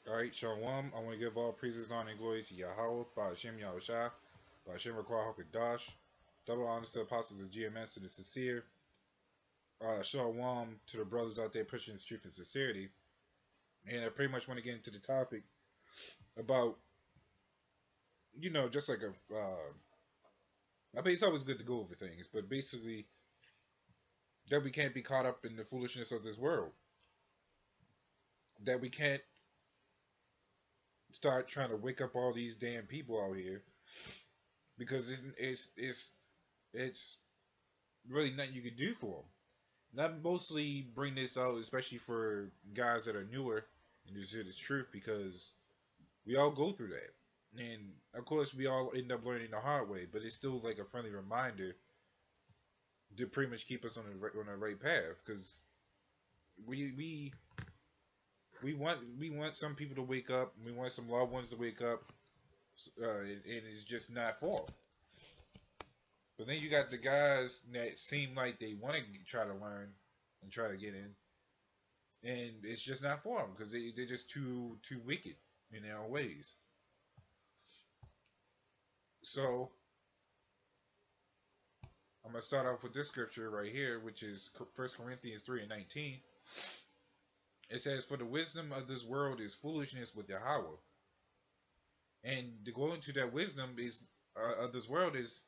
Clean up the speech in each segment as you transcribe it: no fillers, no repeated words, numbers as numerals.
Alright, Shalom. I want to give all praises, honor, and glory to Yahweh, Ba'ashem Yahushua, Ba'ashem Rakwah HaKadosh. Double honor to the apostles of GMS, to the sincere. Shalom to the brothers out there pushing the truth and sincerity. And I pretty much want to get into the topic about, just like I mean, it's always good to go over things, but basically, that we can't be caught up in the foolishness of this world. That we can't start trying to wake up all these damn people out here because it's really nothing you can do for them. And I mostly bring this out, especially for guys that are newer, and this is truth because we all go through that, and of course we all end up learning the hard way. But it's still like a friendly reminder to pretty much keep us on the right path because we we we want some people to wake up, we want some loved ones to wake up, and it's just not for 'em. But then you got the guys that seem like they want to try to learn and try to get in, and it's just not for them because they're just too wicked in their own ways. So I'm gonna start off with this scripture right here, which is 1 Corinthians 3:19. It says, "For the wisdom of this world is foolishness with Yahweh." And to go into that wisdom is of this world is,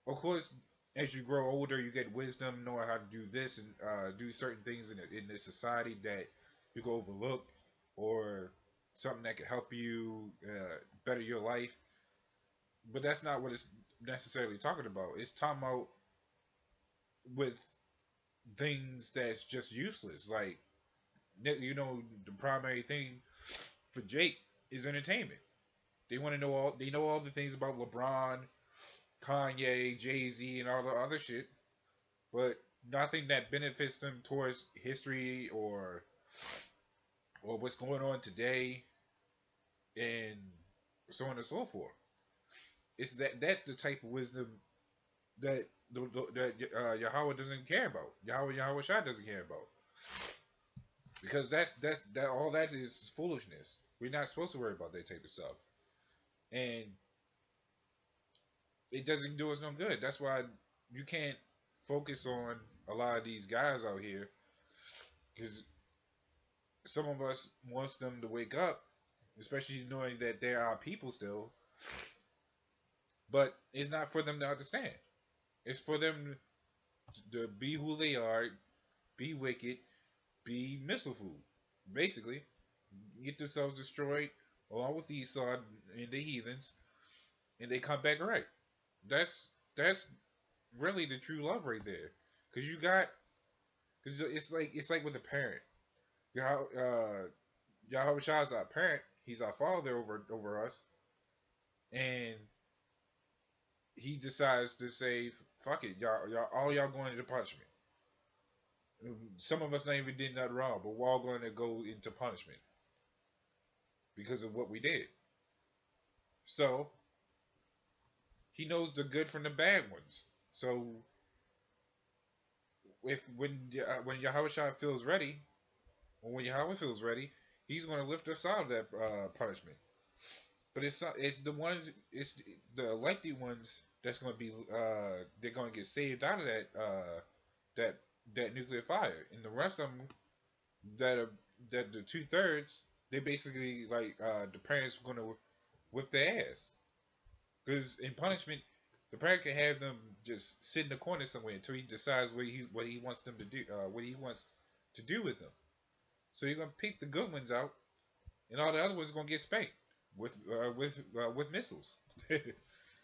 of course, as you grow older, you get wisdom, knowing how to do this and do certain things in this society that you go overlook, or something that can help you better your life. But that's not what it's necessarily talking about. It's talking about with things that's just useless. Like, the primary thing for Jake is entertainment. They want to know all. They know all the things about LeBron, Kanye, Jay-Z, and all the other shit, but nothing that benefits them towards history or what's going on today, and so on and so forth. It's that's the type of wisdom that that Yahweh doesn't care about. Yahweh Shah doesn't care about, because that all that is foolishness. We're not supposed to worry about that type of stuff, and it doesn't do us no good. That's why you can't focus on a lot of these guys out here, because some of us wants them to wake up, especially knowing that there are people still, but it's not for them to understand. It's for them to be who they are, be wicked, be missile food, basically get themselves destroyed along with Esau and the heathens, and they come back right. That's really the true love right there, because it's like with a parent. Yahweh Shah is our parent. He's our father over us, and he decides to say, "Fuck it, y'all going into punishment." Some of us not even did nothing wrong, but we're all going to go into punishment because of what we did. So he knows the good from the bad ones. So if when Yahweh Shah feels ready, or when Yahweh feels ready, he's going to lift us out of that punishment. But it's the ones, it's the elected ones that's going to be they're going to get saved out of that that nuclear fire, and the rest of them that the 2/3, they basically like the parents are going to whip their ass, because in punishment the parent can have them just sit in the corner somewhere until he decides what he wants them to do, what he wants to do with them. So you're gonna pick the good ones out, and all the other ones are gonna get spanked with missiles. If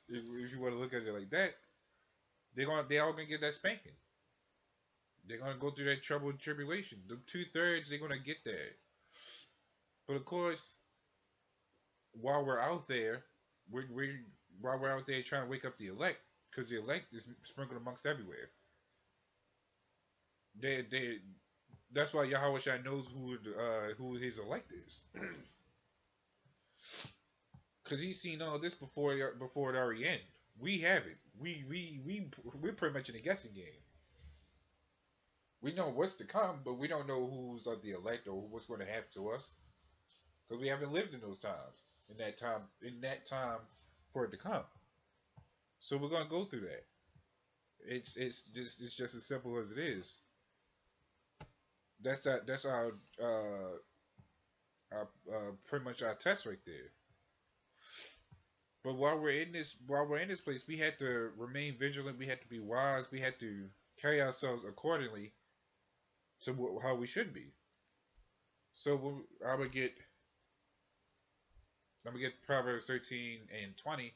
you want to look at it like that, they all gonna get that spanking. They're gonna go through that trouble and tribulation. The 2/3, they're gonna get that. But of course, while we're out there, we while we're out there trying to wake up the elect, because the elect is sprinkled amongst everywhere. They That's why Yahweh Shai knows who his elect is, because he's seen all this before it already end. We have it. We're pretty much in a guessing game. We know what's to come, but we don't know who's of the elect or what's going to happen to us. because we haven't lived in those times. In that time for it to come. So we're gonna go through that. It's just as simple as it is. That's pretty much our test right there. But while we're in this place, we had to remain vigilant. We had to be wise. We had to carry ourselves accordingly to how we should be. So I'm gonna get Proverbs 13:20,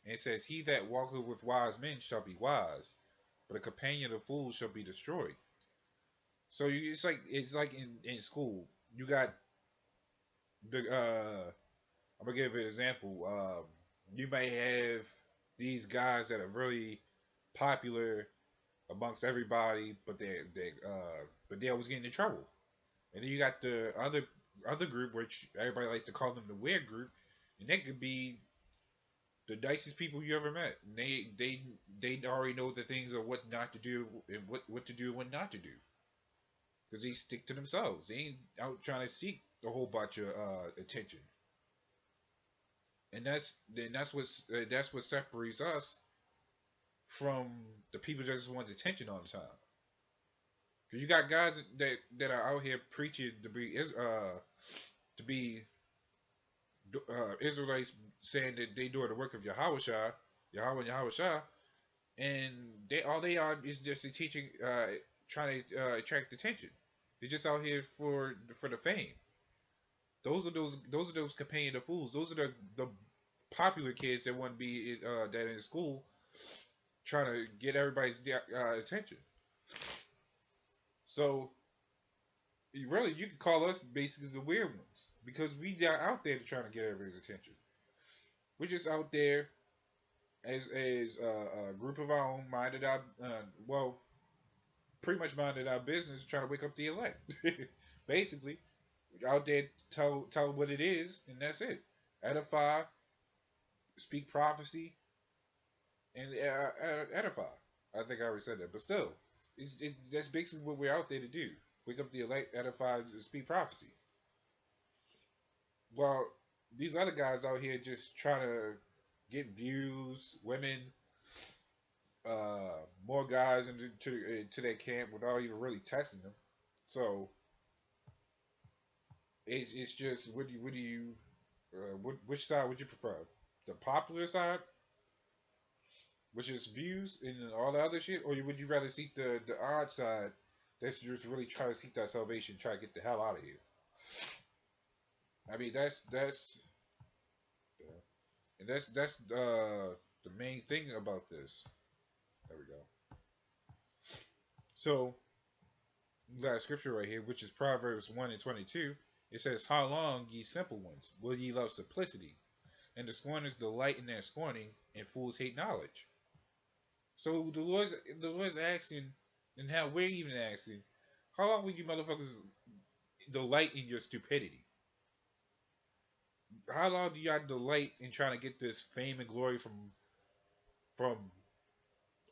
and it says, "He that walketh with wise men shall be wise, but a companion of fools shall be destroyed." So it's like in school, you got the I'm gonna give an example. You may have these guys that are really popular amongst everybody, but they always get into trouble. And then you got the other group, which everybody likes to call them the weird group, and they could be the nicest people you ever met. And they already know the things of what not to do and what to do and what not to do, because they stick to themselves. They ain't out trying to seek a whole bunch of attention. And that's what separates us from the people that just want attention all the time. Because you got guys that are out here preaching to be Israelites, saying that they do the work of Yahweh and Yahweh Shah, and they are is just a teaching, trying to attract attention. They're just out here for the fame. Those are those companion of fools. Those are the popular kids that want to be that in school, trying to get everybody's attention. So you could call us basically the weird ones, because we are out there trying to get everybody's attention. We're just out there as a group of our own, minded our well, pretty much minded our business, trying to wake up the elect. Basically, out there tell what it is, and that's it. Edify, speak prophecy, and edify. I think I already said that, but still, that's basically what we're out there to do. Wake up the elect, edify, speak prophecy. Well, these other guys out here just trying to get views, women, more guys into their camp without even really testing them. So it's just which side would you prefer? The popular side, which is views and all the other shit, or would you rather seek the odd side that's just really trying to seek that salvation, try to get the hell out of here? I mean, that's and that's the main thing about this. There we go. So, we got a scripture right here, which is Proverbs 1:22. It says, "How long, ye simple ones, will ye love simplicity? And the scorners delight in their scorning, and fools hate knowledge." So the Lord's asking, and how we're even asking, how long will you motherfuckers delight in your stupidity? How long do y'all delight in trying to get this fame and glory from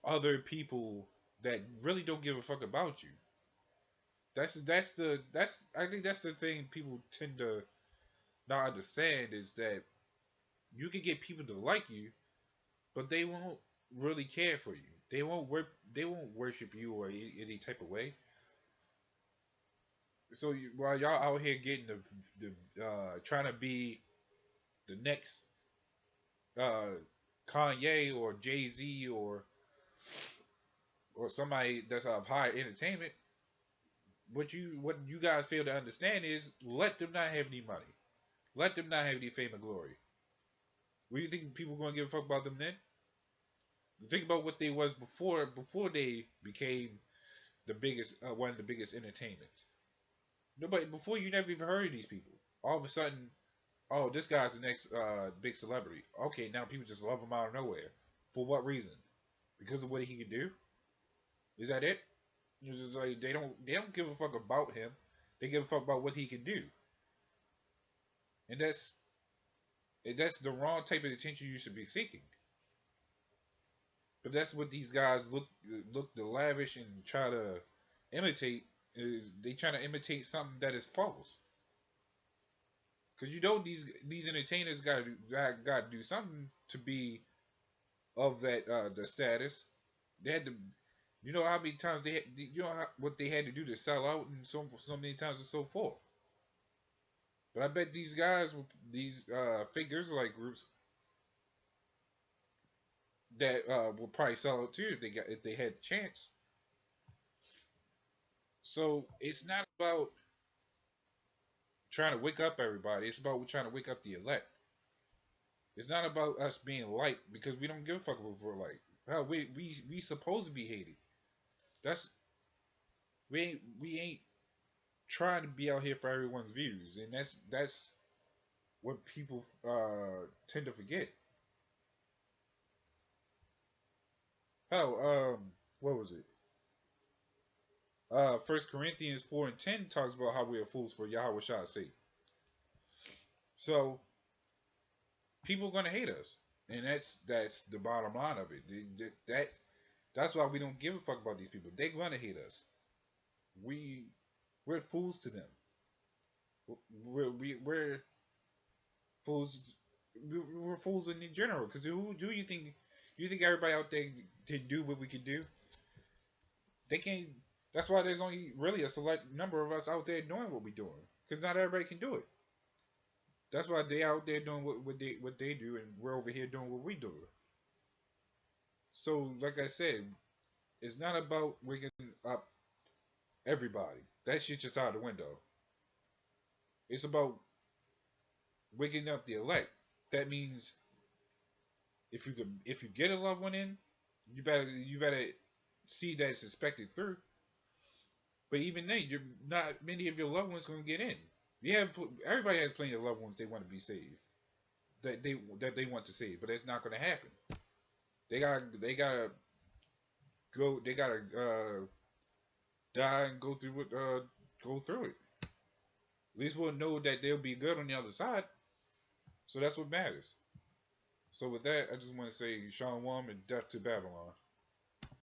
other people that really don't give a fuck about you? I think that's the thing people tend to not understand, is that you can get people to like you, but they won't really care for you. They won't worship you or any type of way. So while y'all out here getting the trying to be the next uh Kanye or Jay Z or somebody that's of high entertainment, what you guys fail to understand is, let them not have any money. Let them not have any fame and glory. What do you think people gonna give a fuck about them then? Think about what they was before they became the biggest one of the biggest entertainments. Nobody before, you never even heard of these people. All of a sudden, oh, this guy's the next big celebrity. Okay, now people just love him out of nowhere. For what reason? Because of what he can do? Is that it? It's just like they don't give a fuck about him. They give a fuck about what he can do. And that's the wrong type of attention you should be seeking. But that's what these guys look to lavish and try to imitate. Is they trying to imitate something that is false. Cause these entertainers got to do something to be of that the status. They had to, you know how many times you know what they had to do to sell out, and so many times and so forth. But I bet these guys, these figures like groups that will probably sell out too if they had a chance. So it's not about trying to wake up everybody. It's about we're trying to wake up the elect. It's not about us being liked because we don't give a fuck if we're liked. Hell, we supposed to be hated. That's we ain't trying to be out here for everyone's views, and that's what people tend to forget. Hell, what was it? First Corinthians 4:10 talks about how we are fools for Yahweh Shah's sake. So people are gonna hate us, and that's the bottom line of it. That's why we don't give a fuck about these people. They're gonna hate us. We we're fools to them. We're fools. We're fools in general. Because who do you think? You think everybody out there can do what we can do? They can't. That's why there's only really a select number of us out there doing what we're doing. Because not everybody can do it. That's why they out there doing what they do, and we're over here doing what we do. So, like I said, it's not about waking up everybody. That shit just out the window. It's about waking up the elect. That means if you get a loved one in, you better see that it's expected through. But even then, you're not many of your loved ones gonna get in. Everybody has plenty of loved ones they want to be saved, that they want to save, but it's not gonna happen. They gotta go. They gotta die and go through it. At least we'll know that they'll be good on the other side. So that's what matters. So with that, I just want to say Shalom and death to Babylon.